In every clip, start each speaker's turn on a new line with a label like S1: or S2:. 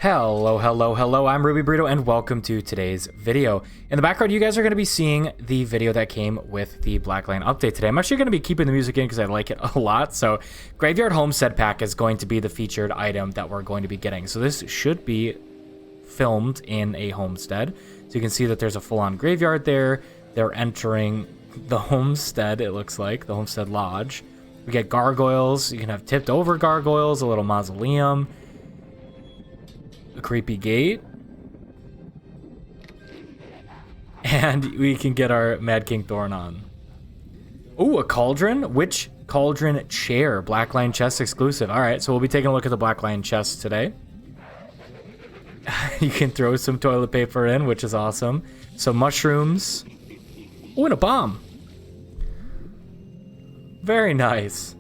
S1: Hello, hello, hello, I'm Ruby Burrito and welcome to today's video. In the background, you guys are going to be seeing the video that came with the Blackline update today. I'm actually going to be keeping the music in because I like it a lot. So Graveyard Homestead Pack is going to be the featured item that we're going to be getting. So this should be filmed in a homestead. So you can see that there's a full-on graveyard there. They're entering the homestead, it looks like, the Homestead Lodge. We get gargoyles. You can have tipped over gargoyles, a little mausoleum, a creepy gate, and we can get our Mad King Thorn on. Ooh, a cauldron? Which cauldron chair? Blackline chest exclusive. All right, so we'll be taking a look at the Blackline chest today. You can throw some toilet paper in, which is awesome. Some mushrooms. Ooh, and a bomb. Very nice.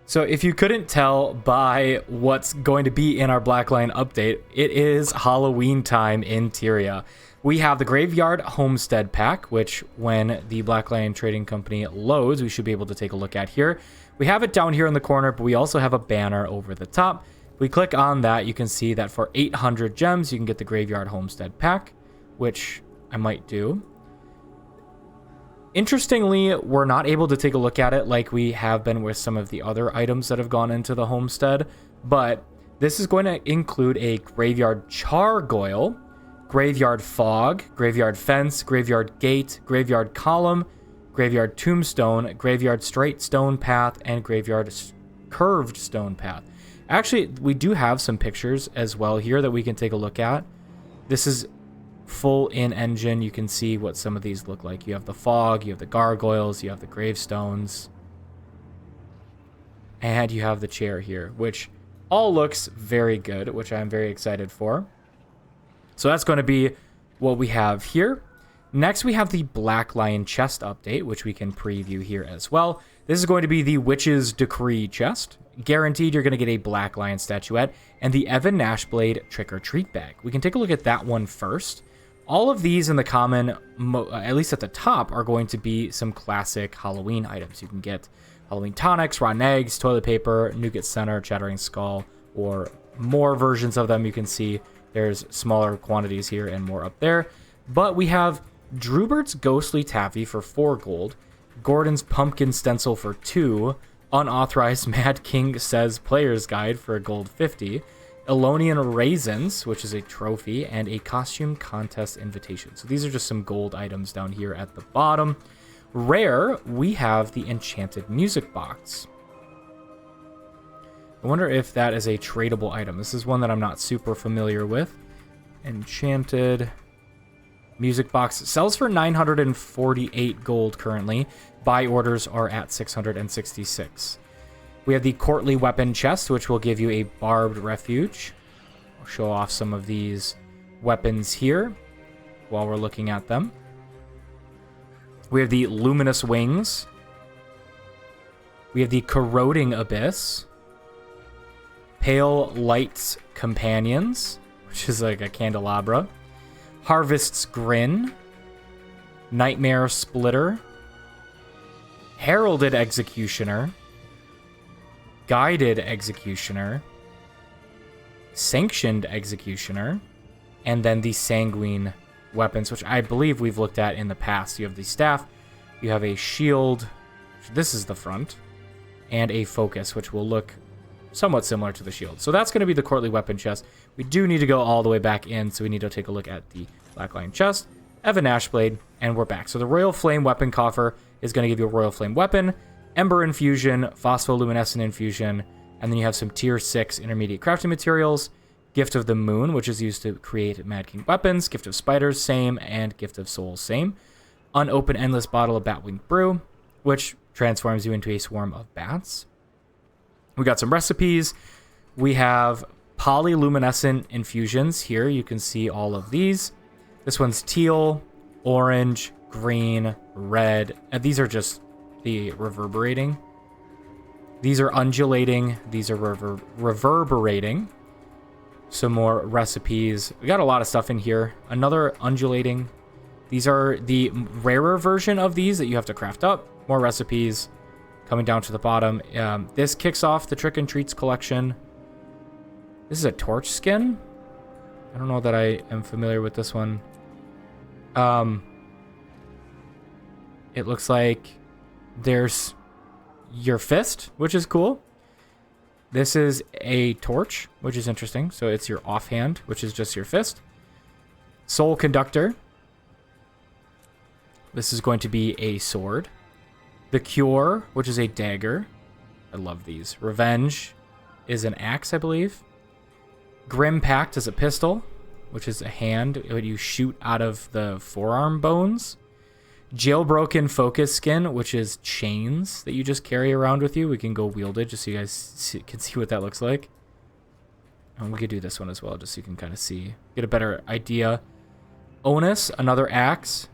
S1: So if you couldn't tell by what's going to be in our Blackline update, it is Halloween time in Tyria. We have the Graveyard Homestead Pack, which when the Blackline Trading Company loads, we should be able to take a look at here. We have it down here in the corner, but we also have a banner over the top. If we click on that, you can see that for 800 gems, you can get the Graveyard Homestead Pack, which I might do. Interestingly, we're not able to take a look at it like we have been with some of the other items that have gone into the homestead, but this is going to include a Graveyard Chargoyle, Graveyard Fog, Graveyard Fence, Graveyard Gate, Graveyard Column, Graveyard Tombstone, Graveyard Straight Stone Path, and Graveyard Curved Stone Path. Actually, we do have some pictures as well here that we can take a look at. This is full in engine. You can see what some of these look like. You have the fog, you have the gargoyles, you have the gravestones, and you have the chair here, which all looks very good, which I'm very excited for. So that's going to be what we have here. Next, we have the Black Lion chest update, which we can preview here as well. This is going to be the Witch's Decree chest. Guaranteed you're going to get a Black Lion statuette and the Evan Nashblade Trick or Treat bag. We can take a look at that one first. All of these in the common, at least at the top, are going to be some classic Halloween items. You can get Halloween tonics, rotten eggs, toilet paper, nougat center, chattering skull, or more versions of them. You can see there's smaller quantities here and more up there. But we have Drewbert's Ghostly Taffy for 4 gold, Gordon's Pumpkin Stencil for 2, Unauthorized Mad King Says Player's Guide for a gold 50, Elonian Raisins, which is a trophy, and a costume contest invitation. So these are just some gold items down here at the bottom. Rare, we have the Enchanted Music Box. I wonder if that is a tradable item. This is one that I'm not super familiar with. Enchanted Music Box sells for 948 gold currently. Buy orders are at 666. We have the Courtly Weapon Chest, which will give you a Barbed Refuge. I'll show off some of these weapons here while we're looking at them. We have the Luminous Wings. We have the Corroding Abyss. Pale Light's Companions, which is like a candelabra. Harvest's Grin. Nightmare Splitter. Heralded Executioner. Guided Executioner, Sanctioned Executioner, and then the Sanguine weapons, which I believe we've looked at in the past. You have the staff, you have a shield, this is the front, and a focus, which will look somewhat similar to the shield. So that's going to be the Courtly Weapon chest. We do need to go all the way back in, so we need to take a look at the Blackline chest, Evan Nashblade, and we're back. So the Royal Flame Weapon Coffer is going to give you a Royal Flame Weapon, Ember Infusion, Phospholuminescent Infusion, and then you have some Tier 6 intermediate crafting materials, Gift of the Moon, which is used to create Mad King weapons, Gift of Spiders, same, and Gift of Souls, same. Unopened Endless Bottle of Batwing Brew, which transforms you into a swarm of bats. We got some recipes. We have Polyluminescent Infusions here. You can see all of these. This one's teal, orange, green, red, and these are just the reverberating. These are undulating. These are reverberating. Some more recipes. We got a lot of stuff in here. Another undulating. These are the rarer version of these that you have to craft up. More recipes coming down to the bottom. This kicks off the Trick and Treats collection. This is a torch skin. I don't know that I am familiar with this one. It looks like there's your fist, which is cool. This is a torch, which is interesting. So it's your offhand, which is just your fist. Soul Conductor. This is going to be a sword. The Cure, which is a dagger. I love these. Revenge is an axe, I believe. Grim Pact is a pistol, which is a hand that you shoot out of the forearm bones. Jailbroken Focus Skin, which is chains that you just carry around with you. We can go wield it just so you guys can see what that looks like. And we could do this one as well, just so you can kind of get a better idea. Onus, another axe.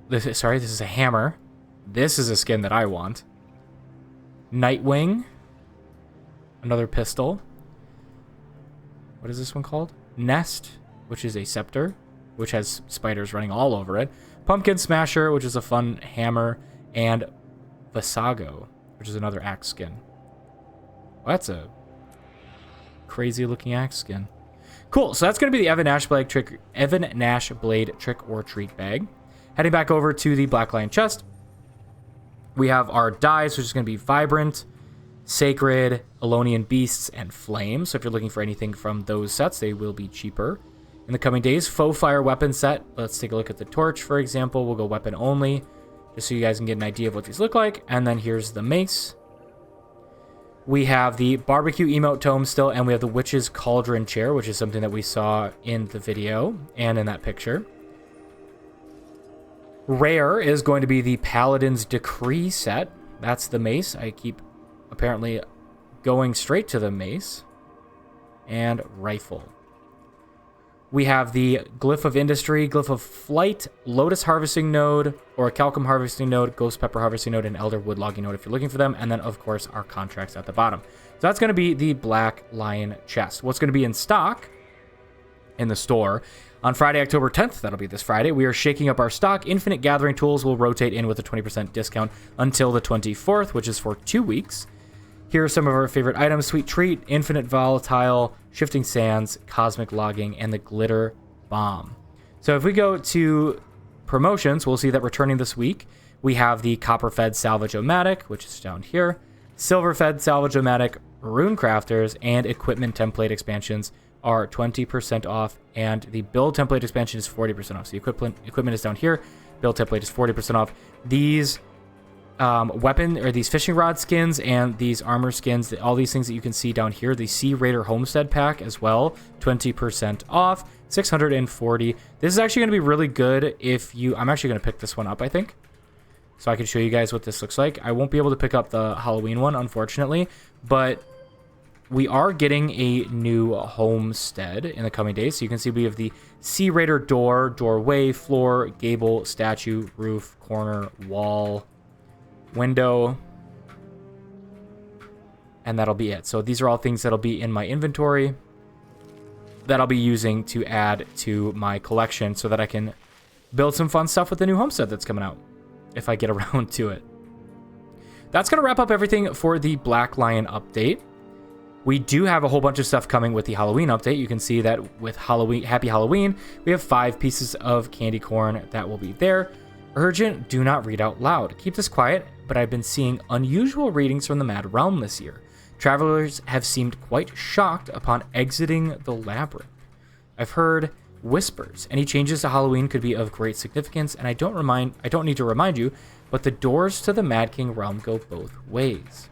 S1: This is a hammer. This is a skin that I want. Nightwing, another pistol. What is this one called? Nest, which is a scepter, which has spiders running all over it. Pumpkin Smasher, which is a fun hammer. And Visago, which is another axe skin. Well, that's a crazy looking axe skin. Cool, so that's going to be the Evan Nash Blade Trick or Treat bag. Heading back over to the Black Lion chest, we have our dies, which is going to be Vibrant, Sacred, Elonian Beasts, and Flame. So if you're looking for anything from those sets, they will be cheaper in the coming days. Faux Fire weapon set. Let's take a look at the Torch, for example. We'll go weapon only, just so you guys can get an idea of what these look like. And then here's the Mace. We have the Barbecue Emote Tome still, and we have the Witch's Cauldron Chair, which is something that we saw in the video and in that picture. Rare is going to be the Paladin's Decree set. That's the Mace. I keep apparently going straight to the Mace. And Rifle. We have the Glyph of Industry, Glyph of Flight, Lotus Harvesting Node, or Calcum Harvesting Node, Ghost Pepper Harvesting Node, and Elder Wood Logging Node if you're looking for them. And then, of course, our contracts at the bottom. So that's going to be the Black Lion chest. What's going to be in stock in the store on Friday, October 10th, that'll be this Friday, we are shaking up our stock. Infinite Gathering Tools will rotate in with a 20% discount until the 24th, which is for 2 weeks. Here are some of our favorite items: Sweet Treat, Infinite Volatile, Shifting Sands, Cosmic Logging, and the Glitter Bomb. So if we go to promotions, we'll see that returning this week, we have the Copper-Fed Salvage-O-Matic, which is down here, Silver-Fed Salvage-O-Matic, Rune Crafters, and Equipment Template Expansions are 20% off, and the Build Template Expansion is 40% off. So the equipment is down here, Build Template is 40% off. These these fishing rod skins and these armor skins, all these things that you can see down here, the Sea Raider Homestead pack as well, 20% off, 640. This is actually going to be really good if you, I'm actually going to pick this one up, I think, so I can show you guys what this looks like. I won't be able to pick up the Halloween one, unfortunately, but we are getting a new homestead in the coming days. So you can see we have the Sea Raider door, doorway, floor, gable, statue, roof, corner, wall, window, and that'll be it. So these are all things that'll be in my inventory that I'll be using to add to my collection so that I can build some fun stuff with the new homestead that's coming out if I get around to it. That's going to wrap up everything for the Black Lion update. We do have a whole bunch of stuff coming with the Halloween update. You can see that with Halloween, Happy Halloween, we have 5 pieces of candy corn that will be there. Urgent, do not read out loud. Keep this quiet, but I've been seeing unusual readings from the Mad Realm this year. Travelers have seemed quite shocked upon exiting the labyrinth. I've heard whispers. Any changes to Halloween could be of great significance, and I don't need to remind you, but the doors to the Mad King realm go both ways.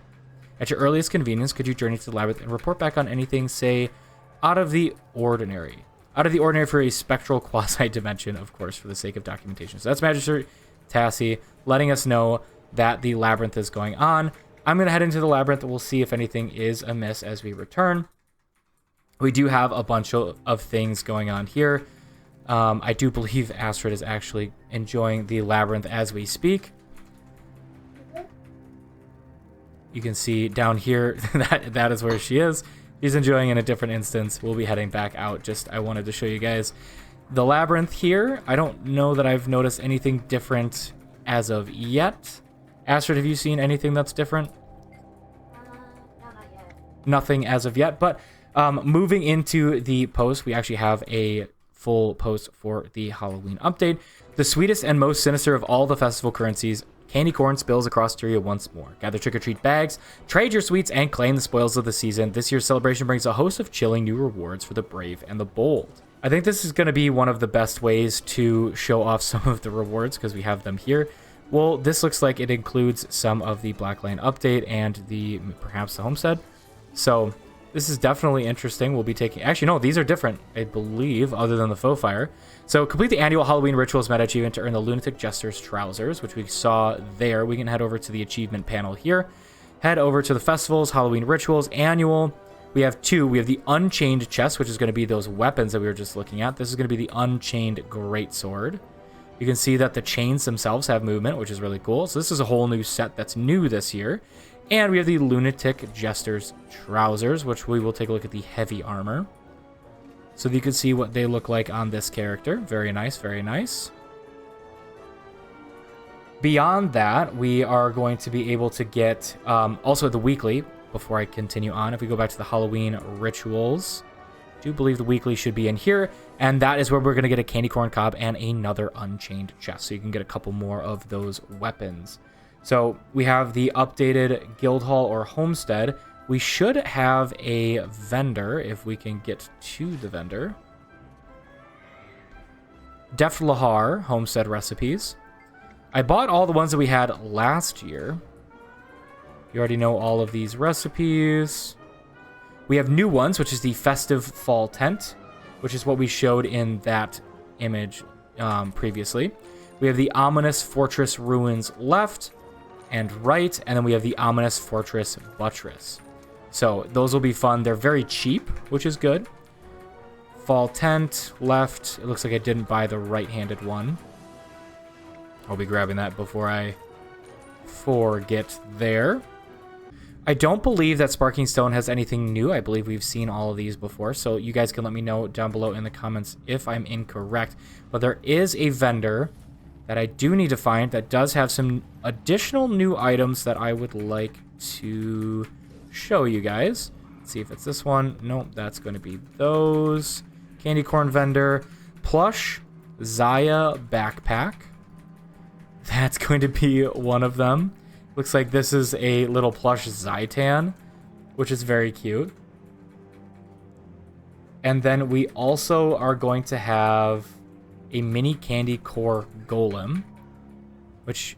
S1: At your earliest convenience, could you journey to the labyrinth and report back on anything, say, out of the ordinary? Out of the ordinary for a spectral quasi-dimension, of course, for the sake of documentation. So that's Magistrate Tassie letting us know that the labyrinth is going on. I'm going to head into the labyrinth. We'll see if anything is amiss as we return. We do have a bunch of things going on here. I do believe Astrid is actually enjoying the labyrinth as we speak. You can see down here that is where she is. She's enjoying in a different instance. We'll be heading back out. I wanted to show you guys the labyrinth here. I don't know that I've noticed anything different as of yet. Astrid, have you seen anything that's different?
S2: No, not yet.
S1: Nothing as of yet, but Moving into the post, we actually have a full post for the Halloween update. The sweetest and most sinister of all the festival currencies, candy corn spills across Tyria once more. Gather trick-or-treat bags, trade your sweets, and claim the spoils of the season. This year's celebration brings a host of chilling new rewards for the brave and the bold. I think this is going to be one of the best ways to show off some of the rewards because we have them here. Well, this looks like it includes some of the Blackline update and perhaps the Homestead. So this is definitely interesting. We'll be taking... Actually, no, these are different, I believe, other than the faux fire. So complete the annual Halloween Rituals meta achievement to earn the Lunatic Jester's Trousers, which we saw there. We can head over to the achievement panel here. Head over to the festivals, Halloween Rituals, annual. We have two. We have the Unchained Chest, which is going to be those weapons that we were just looking at. This is going to be the Unchained Greatsword. You can see that the chains themselves have movement, which is really cool. So this is a whole new set that's new this year. And we have the Lunatic Jester's Trousers, which we will take a look at the heavy armor. So that you can see what they look like on this character. Very nice, very nice. Beyond that, we are going to be able to get also the weekly, before I continue on. If we go back to the Halloween Rituals, I do believe the weekly should be in here. And that is where we're going to get a Candy Corn Cob and another Unchained Chest. So you can get a couple more of those weapons. So we have the updated Guildhall or Homestead. We should have a vendor if we can get to the vendor. Def Lahar Homestead recipes. I bought all the ones that we had last year. You already know all of these recipes. We have new ones, which is the Festive Fall Tent, which is what we showed in that image previously. We have the Ominous Fortress Ruins left and right, and then we have the Ominous Fortress Buttress. So those will be fun. They're very cheap, which is good. Fall Tent left. It looks like I didn't buy the right-handed one. I'll be grabbing that before I forget there. I don't believe that Sparking Stone has anything new. I believe we've seen all of these before, so you guys can let me know down below in the comments if I'm incorrect. But there is a vendor that I do need to find that does have some additional new items that I would like to show you guys. Let's see if it's this one. Nope, that's going to be those. Candy corn vendor. Plush Zaya backpack. That's going to be one of them. Looks like this is a little plush Zaitan, which is very cute. And then we also are going to have a mini candy core golem, which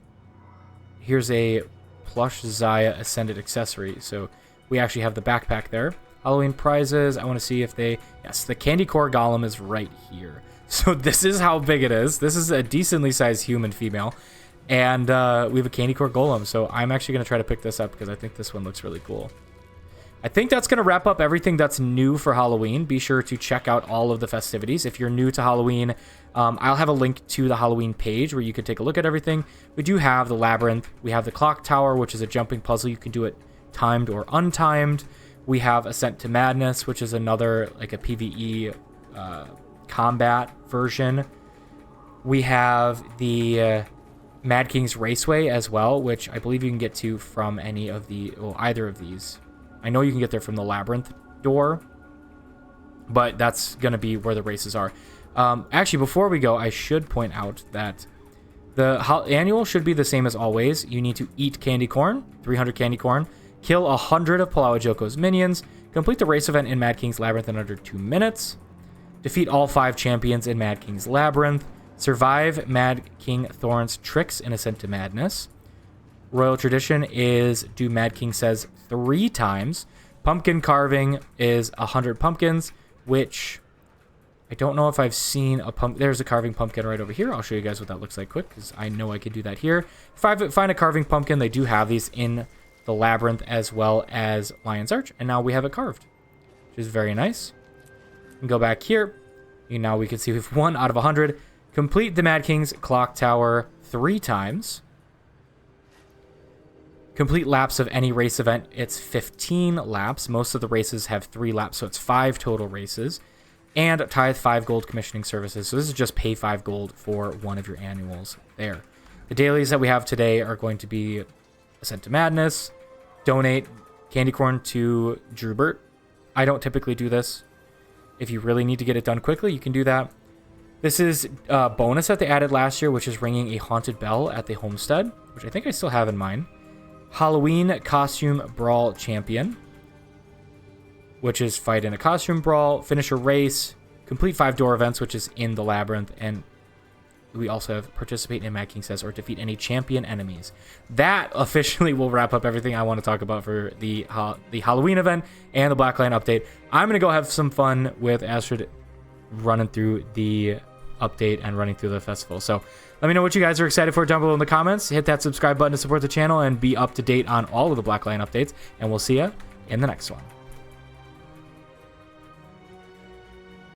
S1: here's a plush Zaya ascended accessory. So we actually have the backpack there. Halloween prizes. I want to see if they... Yes, the candy core golem is right here. So this is how big it is. This is a decently sized human female. And we have a candy core golem. So I'm actually going to try to pick this up because I think this one looks really cool. I think that's going to wrap up everything that's new for Halloween. Be sure to check out all of the festivities. If you're new to Halloween, I'll have a link to the Halloween page where you can take a look at everything. We do have the Labyrinth. We have the Clock Tower, which is a jumping puzzle. You can do it timed or untimed. We have Ascent to Madness, which is another, like a PvE combat version. We have the Mad King's Raceway as well, which I believe you can get to from any of the, well, either of these. I know you can get there from the Labyrinth door, but that's going to be where the races are. Actually, before we go, I should point out that the annual should be the same as always. You need to eat candy corn, 300 candy corn, kill 100 of Palawa Joko's minions, complete the race event in Mad King's Labyrinth in under 2 minutes, defeat all 5 champions in Mad King's Labyrinth, survive Mad King Thorn's tricks in Ascent to Madness. Royal tradition is do Mad King Says 3 times. Pumpkin carving is 100 pumpkins, which I don't know if I've seen a pumpkin. There's a carving pumpkin right over here. I'll show you guys what that looks like quick because I know I could do that here. If I find a carving pumpkin, they do have these in the Labyrinth as well as Lion's Arch, and now we have it carved, which is very nice. And go back here, and now we can see we have 1 out of 100. Complete the Mad King's Clock Tower 3 times. Complete laps of any race event, it's 15 laps. Most of the races have 3 laps, so it's 5 total races. And tithe 5 gold commissioning services. So this is just pay 5 gold for one of your annuals there. The dailies that we have today are going to be Ascent to Madness, donate candy corn to Drubert, I don't typically do this. If you really need to get it done quickly, you can do that. This is a bonus that they added last year, which is ringing a haunted bell at the Homestead, which I think I still have in mind. Halloween Costume Brawl Champion, which is fight in a costume brawl, finish a race, complete 5 door events, which is in the labyrinth, and we also have participate in, Mad King says, or defeat any champion enemies. That officially will wrap up everything I want to talk about for the Halloween event and the Blackline update. I'm going to go have some fun with Astrid running through the update and running through the festival. So let me know what you guys are excited for down below in the comments. Hit that subscribe button to support the channel and be up to date on all of the Blackline updates, and we'll see you in the next one.